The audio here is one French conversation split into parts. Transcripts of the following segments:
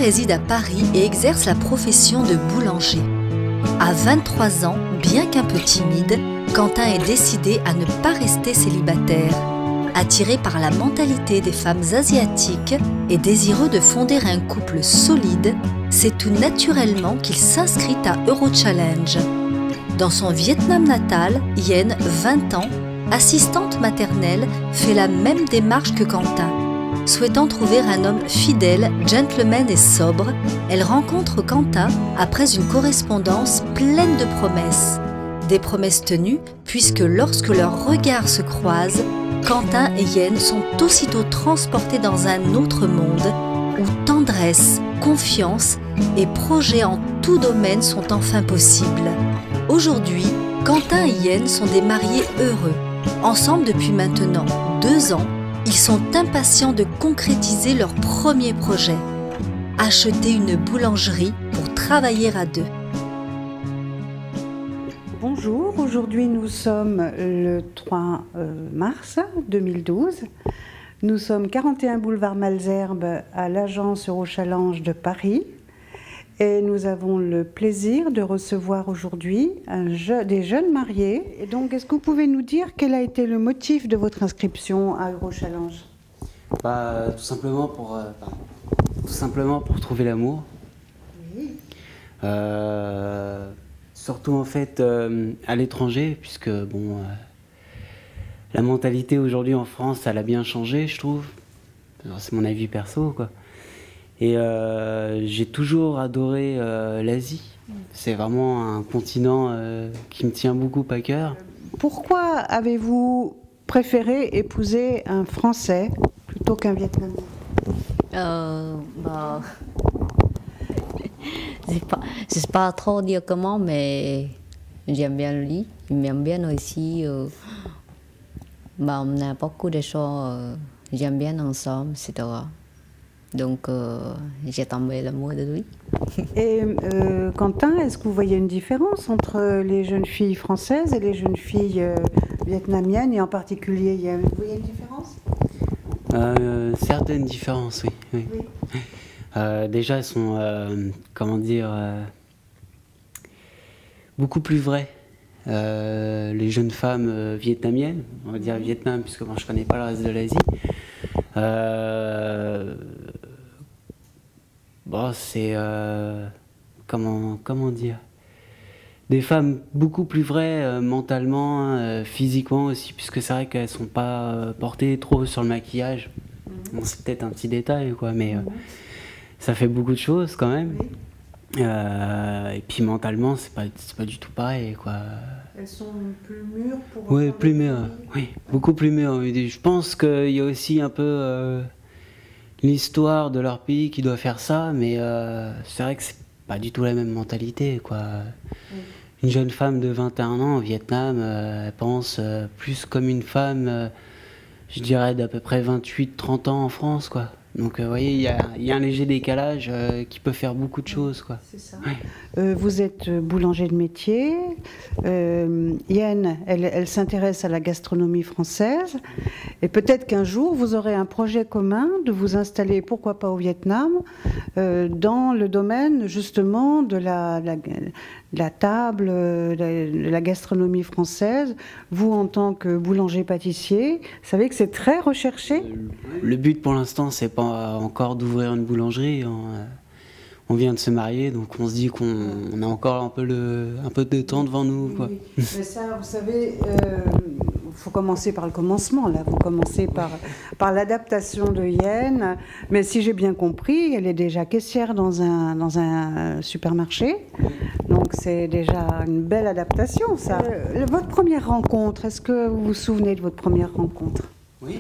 réside à Paris et exerce la profession de boulanger. À 23 ans, bien qu'un peu timide, Quentin est décidé à ne pas rester célibataire. Attiré par la mentalité des femmes asiatiques et désireux de fonder un couple solide, c'est tout naturellement qu'il s'inscrit à Eurochallenge. Dans son Vietnam natal, Yen, 20 ans, assistante maternelle, fait la même démarche que Quentin. Souhaitant trouver un homme fidèle, gentleman et sobre, elle rencontre Quentin après une correspondance pleine de promesses. Des promesses tenues, puisque lorsque leurs regards se croisent, Quentin et Yen sont aussitôt transportés dans un autre monde où tendresse, confiance et projets en tout domaine sont enfin possibles. Aujourd'hui, Quentin et Yen sont des mariés heureux. Ensemble depuis maintenant 2 ans, ils sont impatients de concrétiser leur premier projet. Acheter une boulangerie pour travailler à 2. Bonjour, aujourd'hui nous sommes le 3 mars 2012. Nous sommes 41 boulevard Malesherbes à l'agence Eurochallenge de Paris et nous avons le plaisir de recevoir aujourd'hui des jeunes mariés. Et donc, est-ce que vous pouvez nous dire quel a été le motif de votre inscription à Eurochallenge? Tout simplement pour trouver l'amour. Oui. Surtout en fait à l'étranger, puisque bon, la mentalité aujourd'hui en France, elle a bien changé, je trouve. C'est mon avis perso, quoi. Et j'ai toujours adoré l'Asie. C'est vraiment un continent qui me tient beaucoup à cœur. Pourquoi avez-vous préféré épouser un Français plutôt qu'un Vietnamien? Je sais pas trop dire comment, mais j'aime bien lui. Il m'aime bien aussi. On a beaucoup de choses, j'aime bien ensemble, etc. Donc, j'ai tombé l'amour de lui. Et Quentin, est-ce que vous voyez une différence entre les jeunes filles françaises et les jeunes filles vietnamiennes, et en particulier, vous voyez une différence? Certaines différences, oui. Oui. Déjà, elles sont, comment dire, beaucoup plus vraies. Les jeunes femmes vietnamiennes, on va dire Vietnam, puisque moi je connais pas le reste de l'Asie. C'est comment dire, des femmes beaucoup plus vraies mentalement, physiquement aussi, puisque c'est vrai qu'elles sont pas portées trop sur le maquillage. Bon, c'est peut-être un petit détail, quoi, mais ça fait beaucoup de choses quand même. Et puis mentalement, c'est pas du tout pareil, quoi. Elles sont plus mûres pour... Oui, plus mûres, oui, beaucoup plus mûres. Je pense qu'il y a aussi un peu l'histoire de leur pays qui doit faire ça, mais c'est vrai que c'est pas du tout la même mentalité, quoi. Une jeune femme de 21 ans au Vietnam, elle pense plus comme une femme, je dirais, d'à peu près 28-30 ans en France, quoi. Donc, vous voyez, il y a un léger décalage qui peut faire beaucoup de choses, quoi. C'est ça. Ouais. Vous êtes boulanger de métier. Yen, elle s'intéresse à la gastronomie française. Et peut-être qu'un jour, vous aurez un projet commun de vous installer, pourquoi pas au Vietnam, dans le domaine, justement, de la table, de la gastronomie française. Vous, en tant que boulanger-pâtissier, vous savez que c'est très recherché. Le but, pour l'instant, c'est pas encore d'ouvrir une boulangerie. On vient de se marier, donc on se dit qu'on a encore un peu de temps devant nous, quoi. Oui. Mais ça, vous savez, faut commencer par le commencement, là. Vous commencez par l'adaptation de Yen. Mais si j'ai bien compris, elle est déjà caissière dans un supermarché. Donc c'est déjà une belle adaptation, ça. Votre première rencontre, est-ce que vous vous souvenez de votre première rencontre? Oui,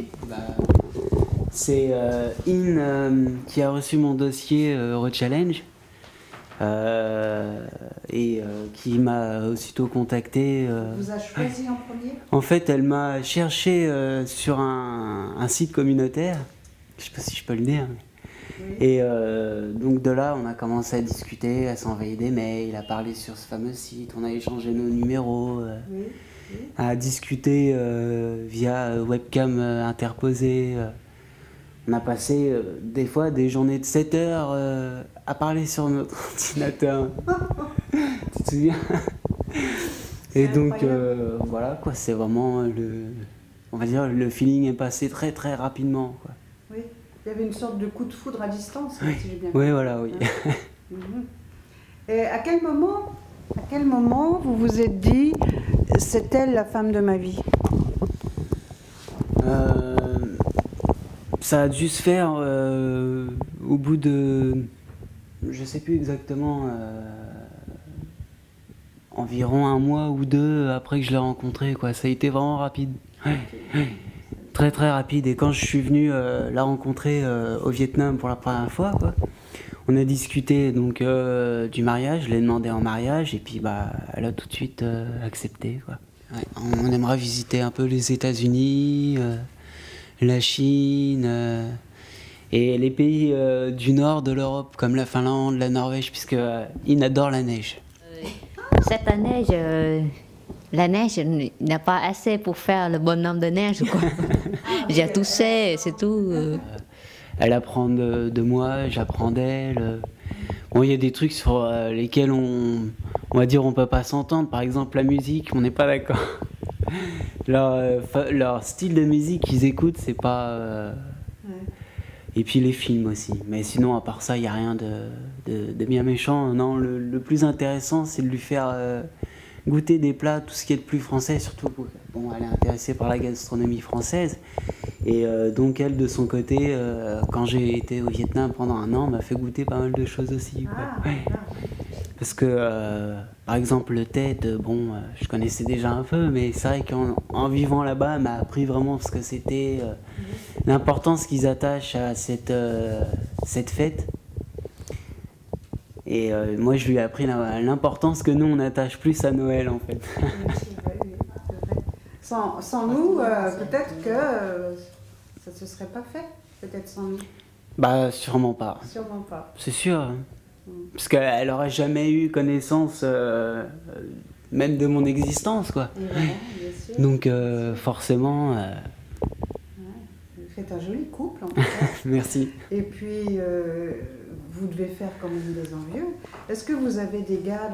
c'est In qui a reçu mon dossier Eurochallenge et qui m'a aussitôt contacté. Vous a choisi en premier? En fait, elle m'a cherché sur un site communautaire, je sais pas si je peux le dire. Oui. Et donc de là, on a commencé à discuter, à s'envoyer des mails, à parler sur ce fameux site, on a échangé nos numéros. Oui. À discuter via webcam interposée. On a passé des fois des journées de 7 heures à parler sur notre ordinateur. Tu te souviens? Et donc voilà quoi, c'est vraiment on va dire le feeling est passé très très rapidement quoi. Oui, il y avait une sorte de coup de foudre à distance, Oui, si j'ai bien oui voilà, oui. Et à quel moment vous vous êtes dit c'est elle la femme de ma vie? Ça a dû se faire au bout de, je sais plus exactement, environ 1 mois ou 2 après que je l'ai rencontrée, quoi. Ça a été vraiment rapide. Ouais, ouais. Très très rapide. Et quand je suis venu la rencontrer au Vietnam pour la première fois, quoi, on a discuté donc du mariage, je l'ai demandé en mariage et puis bah elle a tout de suite accepté, quoi. Ouais, on aimerait visiter un peu les États-Unis, la Chine et les pays du nord de l'Europe comme la Finlande, la Norvège, puisque ils adorent la neige. Cette année, la neige n'a pas assez pour faire le bonhomme de neige, quoi. J'ai touché, c'est tout. Elle apprend de moi, j'apprends d'elle. Bon, il y a des trucs sur lesquels on va dire on peut pas s'entendre. Par exemple, la musique, on n'est pas d'accord. Leur style de musique qu'ils écoutent, c'est pas... Et puis les films aussi. Mais sinon, à part ça, il n'y a rien de bien méchant. Non, le plus intéressant, c'est de lui faire goûter des plats, tout ce qui est de plus français, surtout. Bon, elle est intéressée par la gastronomie française. Et donc elle, de son côté, quand j'ai été au Vietnam pendant 1 an, m'a fait goûter pas mal de choses aussi. Ouais. Parce que, par exemple, le thé, bon, je connaissais déjà un peu, mais c'est vrai qu'en vivant là-bas, elle m'a appris vraiment ce que c'était, l'importance qu'ils attachent à cette fête. Et moi, je lui ai appris l'importance que nous, on attache plus à Noël, en fait. Sans nous, peut-être que ça ne se serait pas fait, peut-être sans nous. Bah, sûrement pas. Sûrement pas. C'est sûr. Hein. Parce qu'elle n'aurait jamais eu connaissance, même de mon existence, quoi. Et voilà, bien sûr. Donc, forcément... Vous faites un joli couple, en tout cas. Merci. Et puis, vous devez faire comme des envieux. Est-ce que vous avez des gars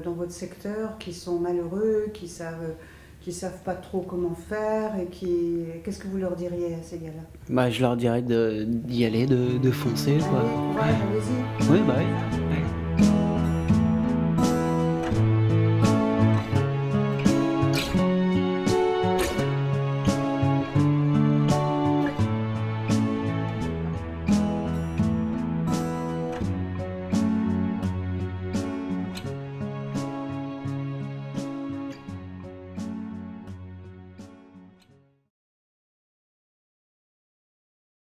dans votre secteur qui sont malheureux, qui savent pas trop comment faire et qu'est-ce que vous leur diriez à ces gars-là? Bah, je leur dirais d'y aller, de foncer, quoi. Allez, courage, allez-y. Oui, bah oui.